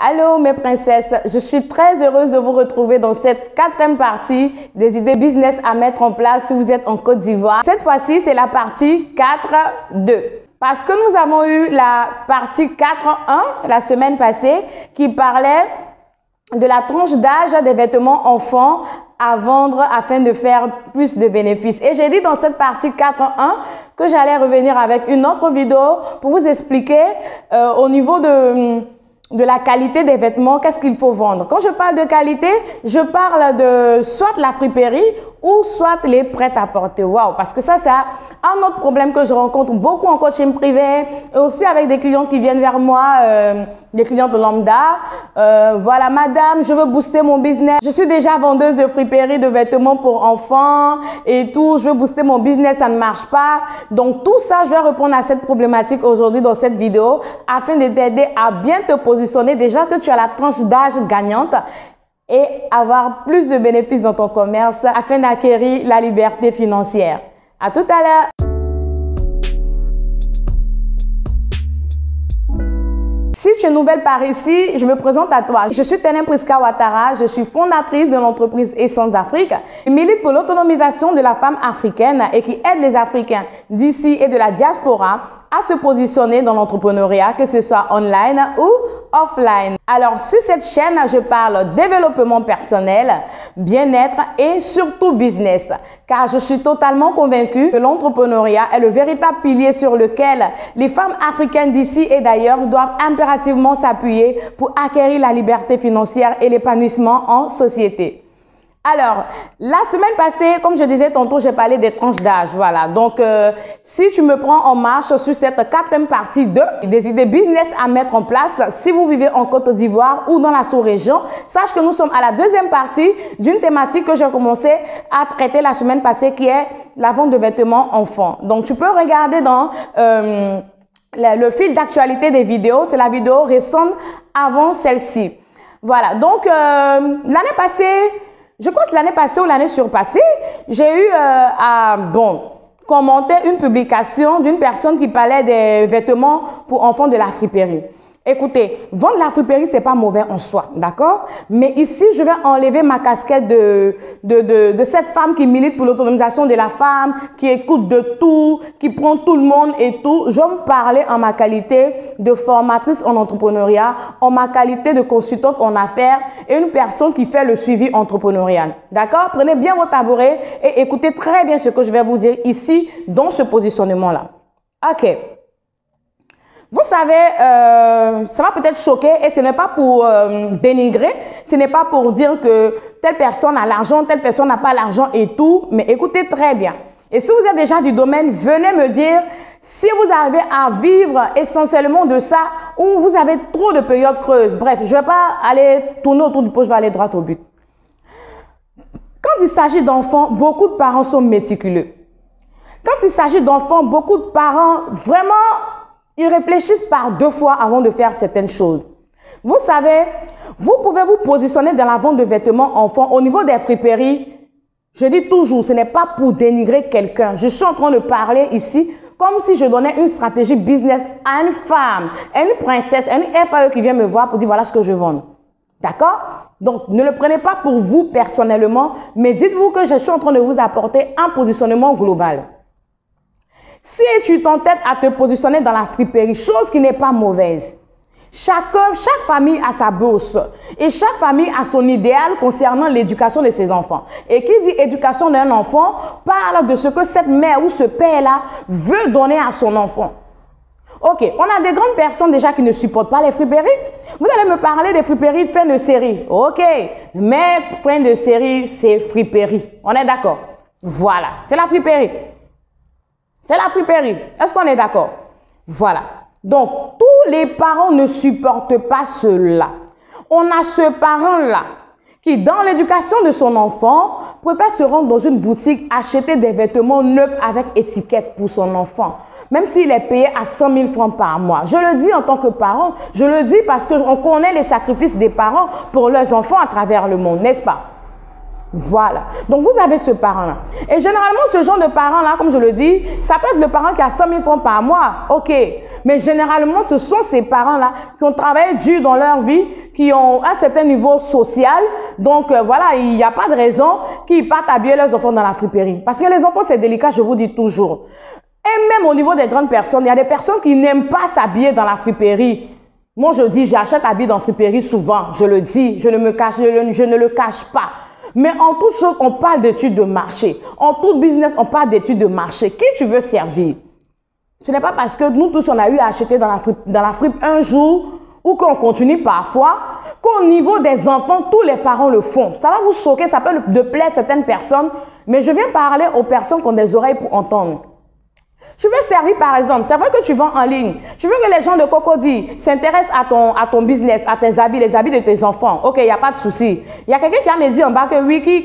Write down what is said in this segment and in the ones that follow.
Allô mes princesses, je suis très heureuse de vous retrouver dans cette quatrième partie des idées business à mettre en place si vous êtes en Côte d'Ivoire. Cette fois-ci, c'est la partie 4.2. Parce que nous avons eu la partie 4.1 la semaine passée qui parlait de la tranche d'âge des vêtements enfants à vendre afin de faire plus de bénéfices. Et j'ai dit dans cette partie 4.1 que j'allais revenir avec une autre vidéo pour vous expliquer au niveau de la qualité des vêtements, qu'est-ce qu'il faut vendre. Quand je parle de qualité, je parle de soit la friperie ou soit les prêt-à-porter. Waouh, parce que ça, c'est un autre problème que je rencontre beaucoup en coaching privé et aussi avec des clients qui viennent vers moi, des clientes lambda. Voilà, madame, je veux booster mon business. Je suis déjà vendeuse de friperie, de vêtements pour enfants et tout. Je veux booster mon business, ça ne marche pas. Donc, tout ça, je vais répondre à cette problématique aujourd'hui dans cette vidéo afin de t'aider à bien te positionner déjà que tu as la tranche d'âge gagnante et avoir plus de bénéfices dans ton commerce afin d'acquérir la liberté financière. À tout à l'heure. Si tu es nouvelle par ici, je me présente à toi. Je suis Tenem Priska Ouattara, je suis fondatrice de l'entreprise Essence Afrique. Je milite pour l'autonomisation de la femme africaine et qui aide les Africains d'ici et de la diaspora à se positionner dans l'entrepreneuriat, que ce soit online ou offline. Alors, sur cette chaîne, je parle développement personnel, bien-être et surtout business. Car je suis totalement convaincue que l'entrepreneuriat est le véritable pilier sur lequel les femmes africaines d'ici et d'ailleurs doivent impérativement s'appuyer pour acquérir la liberté financière et l'épanouissement en société. Alors, la semaine passée, comme je disais tantôt, j'ai parlé des tranches d'âge. Voilà. Donc, si tu me prends en marche sur cette quatrième partie des idées business à mettre en place, si vous vivez en Côte d'Ivoire ou dans la sous-région, sache que nous sommes à la deuxième partie d'une thématique que j'ai commencé à traiter la semaine passée qui est la vente de vêtements enfants. Donc, tu peux regarder dans le fil d'actualité des vidéos. C'est la vidéo récente avant celle-ci. Voilà. Donc, l'année passée, je crois que c'est l'année passée ou l'année surpassée, j'ai eu à commenter une publication d'une personne qui parlait des vêtements pour enfants de la friperie. Écoutez, vendre la friperie, c'est pas mauvais en soi, d'accord? Mais ici, je vais enlever ma casquette de cette femme qui milite pour l'autonomisation de la femme, qui écoute de tout, qui prend tout le monde et tout. Je vais me parler en ma qualité de formatrice en entrepreneuriat, en ma qualité de consultante en affaires et une personne qui fait le suivi entrepreneurial. D'accord? Prenez bien vos tabourets et écoutez très bien ce que je vais vous dire ici dans ce positionnement-là. OK. Vous savez, ça va peut-être choquer et ce n'est pas pour dénigrer, ce n'est pas pour dire que telle personne a l'argent, telle personne n'a pas l'argent et tout, mais écoutez très bien. Et si vous êtes déjà du domaine, venez me dire si vous arrivez à vivre essentiellement de ça ou vous avez trop de périodes creuses. Bref, je ne vais pas aller tourner autour du pot, je vais aller droit au but. Quand il s'agit d'enfants, beaucoup de parents sont méticuleux. Quand il s'agit d'enfants, beaucoup de parents vraiment... ils réfléchissent par deux fois avant de faire certaines choses. Vous savez, vous pouvez vous positionner dans la vente de vêtements enfants au niveau des friperies. Je dis toujours, ce n'est pas pour dénigrer quelqu'un. Je suis en train de parler ici comme si je donnais une stratégie business à une femme, à une princesse, à une FAE qui vient me voir pour dire voilà ce que je vends. D'accord? Donc, ne le prenez pas pour vous personnellement, mais dites-vous que je suis en train de vous apporter un positionnement global. Si tu t'entêtes à te positionner dans la friperie, chose qui n'est pas mauvaise, chaque famille a sa bourse et chaque famille a son idéal concernant l'éducation de ses enfants. Et qui dit éducation d'un enfant parle de ce que cette mère ou ce père-là veut donner à son enfant. Ok, on a des grandes personnes déjà qui ne supportent pas les friperies. Vous allez me parler des friperies de fin de série. Ok, mais fin de série, c'est friperie. On est d'accord? Voilà, c'est la friperie. C'est la friperie. Est-ce qu'on est d'accord? Voilà. Donc, tous les parents ne supportent pas cela. On a ce parent-là qui, dans l'éducation de son enfant, préfère se rendre dans une boutique, acheter des vêtements neufs avec étiquette pour son enfant, même s'il est payé à 100 000 francs par mois. Je le dis en tant que parent, je le dis parce qu'on connaît les sacrifices des parents pour leurs enfants à travers le monde, n'est-ce pas? Voilà. Donc, vous avez ce parent-là. Et généralement, ce genre de parent-là, comme je le dis, ça peut être le parent qui a 100 000 francs par mois. OK. Mais généralement, ce sont ces parents-là qui ont travaillé dur dans leur vie, qui ont un certain niveau social. Donc, voilà, il n'y a pas de raison qu'ils partent habiller leurs enfants dans la friperie. Parce que les enfants, c'est délicat, je vous dis toujours. Et même au niveau des grandes personnes, il y a des personnes qui n'aiment pas s'habiller dans la friperie. Moi, je dis, j'achète habits dans la friperie souvent. Je le dis, je ne le cache pas. Mais en toute chose, on parle d'études de marché. En tout business, on parle d'études de marché. Qui tu veux servir? Ce n'est pas parce que nous tous, on a eu à acheter dans la fripe un jour ou qu'on continue parfois, qu'au niveau des enfants, tous les parents le font. Ça va vous choquer, ça peut plaire à certaines personnes, mais je viens parler aux personnes qui ont des oreilles pour entendre. Tu veux servir par exemple, c'est vrai que tu vends en ligne. Tu veux que les gens de Cocody s'intéressent à ton business, à tes habits, les habits de tes enfants. Ok, il n'y a pas de souci. Il y a quelqu'un qui a me dit en bas que oui, qui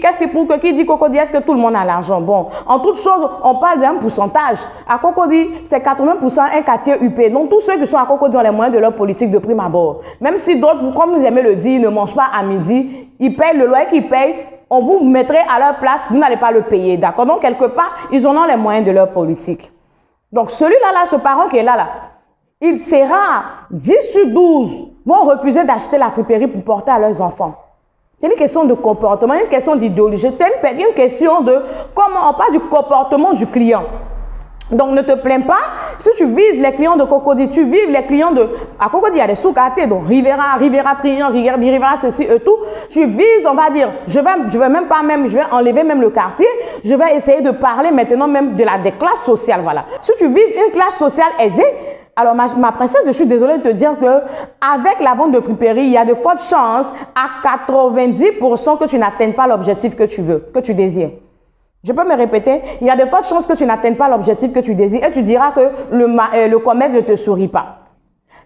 dit Cocody, est-ce que tout le monde a l'argent? Bon, en toute chose, on parle d'un pourcentage. À Cocody, c'est 80% un quartier UP. Donc tous ceux qui sont à Cocody ont les moyens de leur politique de prime abord. Même si d'autres, comme vous aimez le dire, ne mangent pas à midi, ils payent le loyer qu'ils payent. On vous mettrait à leur place, vous n'allez pas le payer. D'accord? Donc quelque part, ils en ont les moyens de leur politique. Donc, celui-là, ce parent qui est là, il sera 10 sur 12 vont refuser d'acheter la friperie pour porter à leurs enfants. C'est une question de comportement, une question d'idéologie, c'est une question de comment on parle du comportement du client. Donc, ne te plains pas. Si tu vises les clients de Cocody, tu vises les clients de... À Cocody, il y a des sous-quartiers, donc Rivera Trian, Rivera ceci et tout. Tu vises, on va dire, je vais enlever même le quartier. Je vais essayer de parler maintenant même des classes sociales, voilà. Si tu vises une classe sociale aisée, alors ma princesse, je suis désolée de te dire que avec la vente de friperie, il y a de fortes chances à 90% que tu n'atteignes pas l'objectif que tu veux, que tu désires. Je peux me répéter, il y a de fortes chances que tu n'atteignes pas l'objectif que tu désires et tu diras que le commerce ne te sourit pas.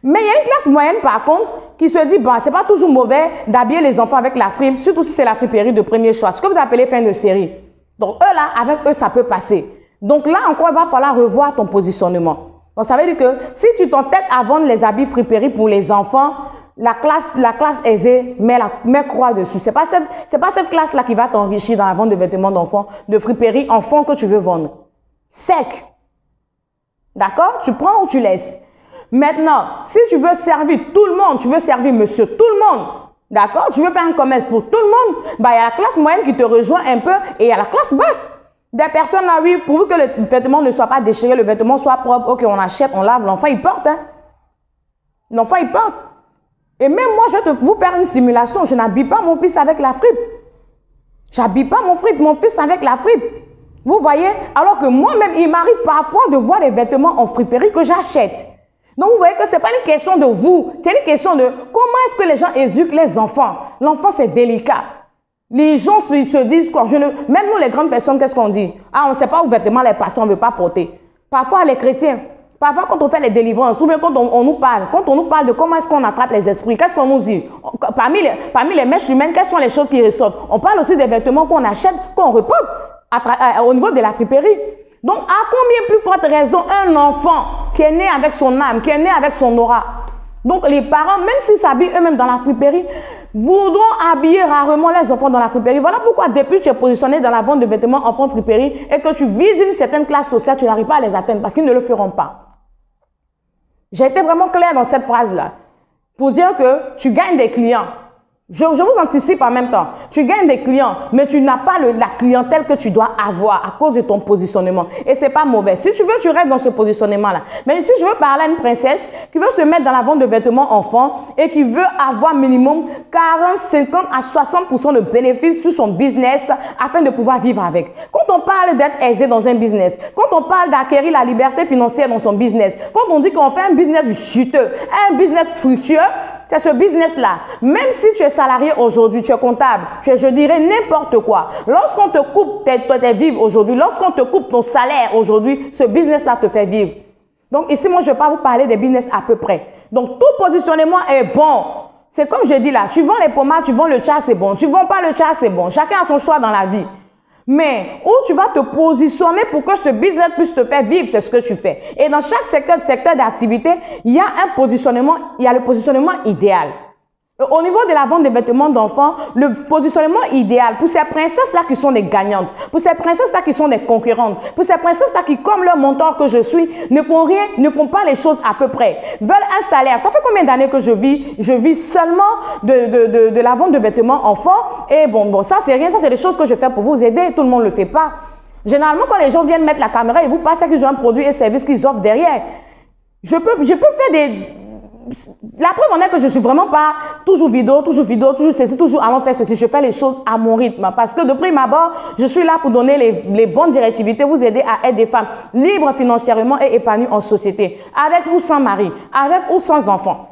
Mais il y a une classe moyenne par contre qui se dit, bon, c'est pas toujours mauvais d'habiller les enfants avec la fripe, surtout si c'est la friperie de premier choix, ce que vous appelez fin de série. Donc eux là, avec eux, ça peut passer. Donc là encore, il va falloir revoir ton positionnement. Donc ça veut dire que si tu t'entêtes à vendre les habits friperie pour les enfants, la classe aisée, met croix dessus. C'est pas cette classe-là qui va t'enrichir dans la vente de vêtements d'enfants, de friperie enfants que tu veux vendre. Sec. D'accord? Tu prends ou tu laisses. Maintenant, si tu veux servir tout le monde, tu veux servir monsieur tout le monde, d'accord? Tu veux faire un commerce pour tout le monde, bah, il y a la classe moyenne qui te rejoint un peu et il y a la classe basse. Des personnes là, oui, pourvu que le vêtement ne soit pas déchiré, le vêtement soit propre, ok, on achète, on lave, l'enfant il porte. Hein? L'enfant il porte. Et même moi, je vais vous faire une simulation. Je n'habille pas mon fils avec la fripe. J'habille pas mon fils avec la fripe. Vous voyez? Alors que moi-même, il m'arrive parfois de voir les vêtements en friperie que j'achète. Donc, vous voyez que ce n'est pas une question de vous. C'est une question de comment est-ce que les gens éduquent les enfants. L'enfant, c'est délicat. Les gens se disent quoi? Même nous, les grandes personnes, qu'est-ce qu'on dit? Ah, on ne sait pas où vêtements les patients ne veulent pas porter. Parfois, les chrétiens. Parfois, quand on fait les délivrances, ou bien quand on nous parle de comment est-ce qu'on attrape les esprits, qu'est-ce qu'on nous dit? Parmi les mèches humaines, quelles sont les choses qui ressortent? On parle aussi des vêtements qu'on achète, qu'on reporte au niveau de la friperie. Donc, à combien plus forte raison un enfant qui est né avec son âme, qui est né avec son aura? Donc, les parents, même s'ils s'habillent eux-mêmes dans la friperie, voudront habiller rarement les enfants dans la friperie. Voilà pourquoi depuis que tu es positionné dans la vente de vêtements enfants friperie et que tu vises une certaine classe sociale, tu n'arrives pas à les atteindre parce qu'ils ne le feront pas. J'ai été vraiment claire dans cette phrase-là pour dire que tu gagnes des clients. Je vous anticipe en même temps. Tu gagnes des clients, mais tu n'as pas la clientèle que tu dois avoir à cause de ton positionnement. Et ce n'est pas mauvais. Si tu veux, tu restes dans ce positionnement-là. Mais si je veux parler à une princesse qui veut se mettre dans la vente de vêtements enfants et qui veut avoir minimum 40, 50 à 60% de bénéfices sur son business afin de pouvoir vivre avec. Quand on parle d'être aisé dans un business, quand on parle d'acquérir la liberté financière dans son business, quand on dit qu'on fait un business juteux, un business fructueux, c'est ce business-là. Même si tu es salarié aujourd'hui, tu es comptable, tu es, je dirais, n'importe quoi. Lorsqu'on te coupe tes vivres aujourd'hui, lorsqu'on te coupe ton salaire aujourd'hui, ce business-là te fait vivre. Donc ici, moi, je ne vais pas vous parler des business à peu près. Donc tout positionnement est bon. C'est comme je dis là, tu vends les pommades, tu vends le tcha, c'est bon. Tu ne vends pas le tcha, c'est bon. Chacun a son choix dans la vie. Mais où tu vas te positionner pour que ce business puisse te faire vivre, c'est ce que tu fais. Et dans chaque secteur d'activité, il y a un positionnement, il y a le positionnement idéal. Au niveau de la vente des vêtements d'enfants, le positionnement idéal pour ces princesses-là qui sont des gagnantes, pour ces princesses-là qui sont des concurrentes, pour ces princesses-là qui, comme leur mentor que je suis, ne font rien, ne font pas les choses à peu près, veulent un salaire. Ça fait combien d'années que je vis seulement de la vente de vêtements enfants. Et bon, ça c'est rien, ça c'est des choses que je fais pour vous aider, tout le monde ne le fait pas. Généralement, quand les gens viennent mettre la caméra, ils vous passent qu'ils ont un produit et service qu'ils offrent derrière. Je peux faire des... La preuve en est que je ne suis vraiment pas toujours vidéo, toujours ceci, toujours allons faire ceci. Je fais les choses à mon rythme parce que de prime abord, je suis là pour donner les bonnes directivités, vous aider à être des femmes libres financièrement et épanouies en société, avec ou sans mari, avec ou sans enfants.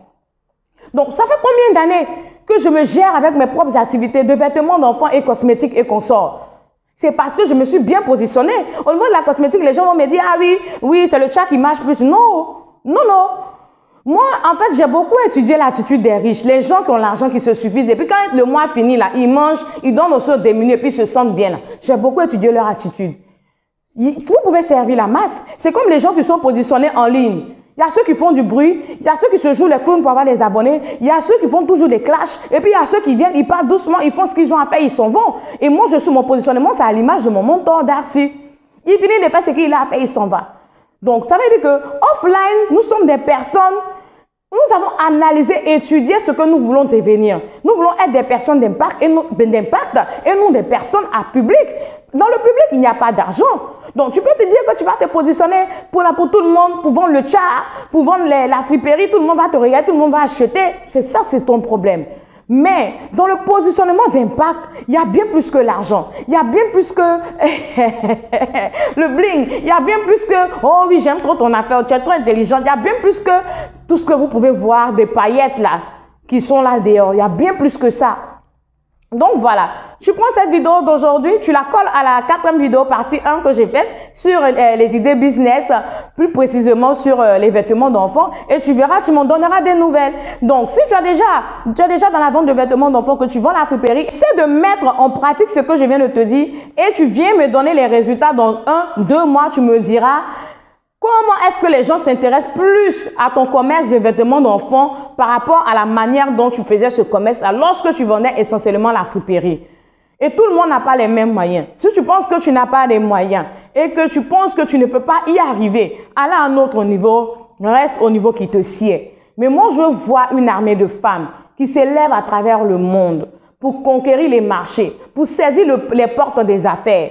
Donc, ça fait combien d'années que je me gère avec mes propres activités de vêtements d'enfants et cosmétiques et consorts? C'est parce que je me suis bien positionnée. Au niveau de la cosmétique, les gens vont me dire, ah oui, c'est le chat qui marche plus. Non. Moi, en fait, j'ai beaucoup étudié l'attitude des riches, les gens qui ont l'argent qui se suffisent. Et puis quand le mois finit, là, ils mangent, ils donnent aux autres des minutes et puis ils se sentent bien. J'ai beaucoup étudié leur attitude. Vous pouvez servir la masse. C'est comme les gens qui sont positionnés en ligne. Il y a ceux qui font du bruit, il y a ceux qui se jouent les clowns pour avoir des abonnés, il y a ceux qui font toujours des clashs, et puis il y a ceux qui viennent, ils parlent doucement, ils font ce qu'ils ont à faire, ils s'en vont. Et moi, je suis mon positionnement, c'est à l'image de mon mentor Darcy. Il finit de faire ce qu'il a à faire, il s'en va. Donc, ça veut dire que offline, nous sommes des personnes, nous avons analysé, étudié ce que nous voulons devenir. Nous voulons être des personnes d'impact et non des personnes à public. Dans le public, il n'y a pas d'argent. Donc, tu peux te dire que tu vas te positionner pour tout le monde, pour vendre le chat, pour vendre la friperie, tout le monde va te regarder, tout le monde va acheter. C'est ça, c'est ton problème. Mais dans le positionnement d'impact, il y a bien plus que l'argent. Il y a bien plus que le bling. Il y a bien plus que, oh oui, j'aime trop ton affaire, tu es trop intelligent. Il y a bien plus que tout ce que vous pouvez voir, des paillettes là, qui sont là dehors. Il y a bien plus que ça. Donc voilà, tu prends cette vidéo d'aujourd'hui, tu la colles à la 4e vidéo partie 1 que j'ai faite sur les idées business, plus précisément sur les vêtements d'enfants, et tu verras, tu m'en donneras des nouvelles. Donc si tu es déjà dans la vente de vêtements d'enfants, que tu vends la friperie, essaie de mettre en pratique ce que je viens de te dire et tu viens me donner les résultats dans 1-2 mois, tu me diras comment est-ce que les gens s'intéressent plus à ton commerce de vêtements d'enfants par rapport à la manière dont tu faisais ce commerce lorsque tu vendais essentiellement la friperie. Et tout le monde n'a pas les mêmes moyens. Si tu penses que tu n'as pas les moyens et que tu penses que tu ne peux pas y arriver, aller à un autre niveau, reste au niveau qui te sied. Mais moi, je vois une armée de femmes qui s'élèvent à travers le monde pour conquérir les marchés, pour saisir les portes des affaires.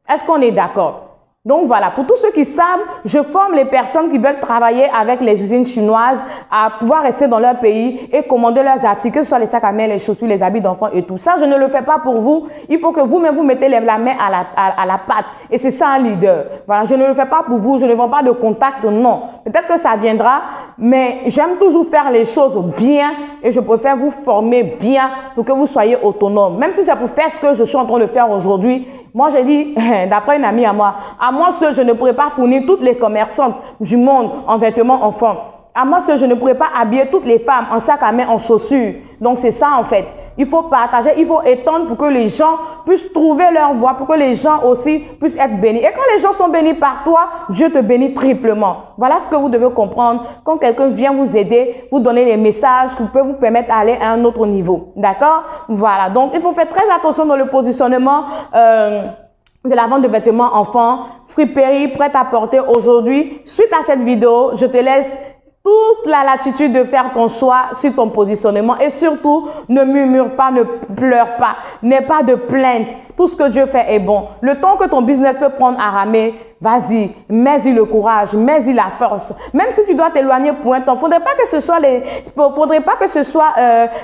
Est-ce qu'on est d'accord? Donc voilà, pour tous ceux qui savent, je forme les personnes qui veulent travailler avec les usines chinoises à pouvoir rester dans leur pays et commander leurs articles, que ce soit les sacs à main, les chaussures, les habits d'enfants et tout ça. Je ne le fais pas pour vous. Il faut que vous-même vous mettez la main à la pâte. Et c'est ça un leader. Voilà, je ne le fais pas pour vous. Je ne vends pas de contact, non. Peut-être que ça viendra, mais j'aime toujours faire les choses bien et je préfère vous former bien pour que vous soyez autonome. Même si c'est pour faire ce que je suis en train de faire aujourd'hui. Moi, j'ai dit, d'après une amie à moi seul, je ne pourrais pas fournir toutes les commerçantes du monde en vêtements enfants. À moi seul, je ne pourrais pas habiller toutes les femmes en sac à main, en chaussures. Donc, c'est ça en fait. Il faut partager, il faut étendre pour que les gens puissent trouver leur voie, pour que les gens aussi puissent être bénis. Et quand les gens sont bénis par toi, Dieu te bénit triplement. Voilà ce que vous devez comprendre. Quand quelqu'un vient vous aider, vous donner les messages qui peuvent vous permettre d'aller à un autre niveau. D'accord? Voilà. Donc, il faut faire très attention dans le positionnement de la vente de vêtements enfants, friperie prête à porter aujourd'hui. Suite à cette vidéo, je te laisse toute la latitude de faire ton choix sur ton positionnement et surtout, ne murmure pas, ne pleure pas, n'aie pas de plainte. Tout ce que Dieu fait est bon. Le temps que ton business peut prendre à ramer, vas-y, mets-y le courage, mets-y la force. Même si tu dois t'éloigner pour un temps, faudrait pas que ce soit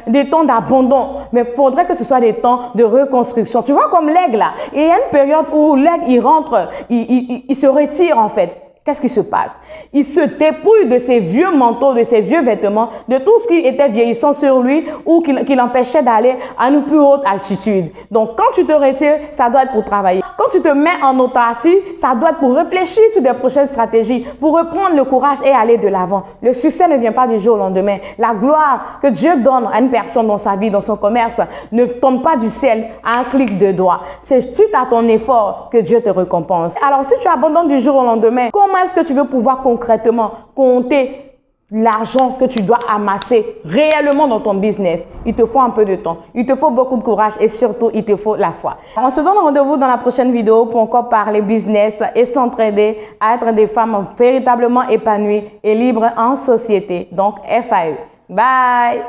des temps d'abandon, mais faudrait que ce soit des temps de reconstruction. Tu vois comme l'aigle là, il y a une période où l'aigle il rentre, il se retire en fait. Qu'est-ce qui se passe? Il se dépouille de ses vieux manteaux, de ses vieux vêtements, de tout ce qui était vieillissant sur lui ou qui l'empêchait d'aller à une plus haute altitude. Donc, quand tu te retires, ça doit être pour travailler. Quand tu te mets en autarcie, ça doit être pour réfléchir sur des prochaines stratégies, pour reprendre le courage et aller de l'avant. Le succès ne vient pas du jour au lendemain. La gloire que Dieu donne à une personne dans sa vie, dans son commerce, ne tombe pas du ciel à un clic de doigt. C'est suite à ton effort que Dieu te récompense. Alors, si tu abandonnes du jour au lendemain, comment est-ce que tu veux pouvoir concrètement compter l'argent que tu dois amasser réellement dans ton business, il te faut un peu de temps, il te faut beaucoup de courage et surtout, il te faut la foi. On se donne rendez-vous dans la prochaine vidéo pour encore parler business et s'entraider à être des femmes véritablement épanouies et libres en société. Donc, FAE. Bye!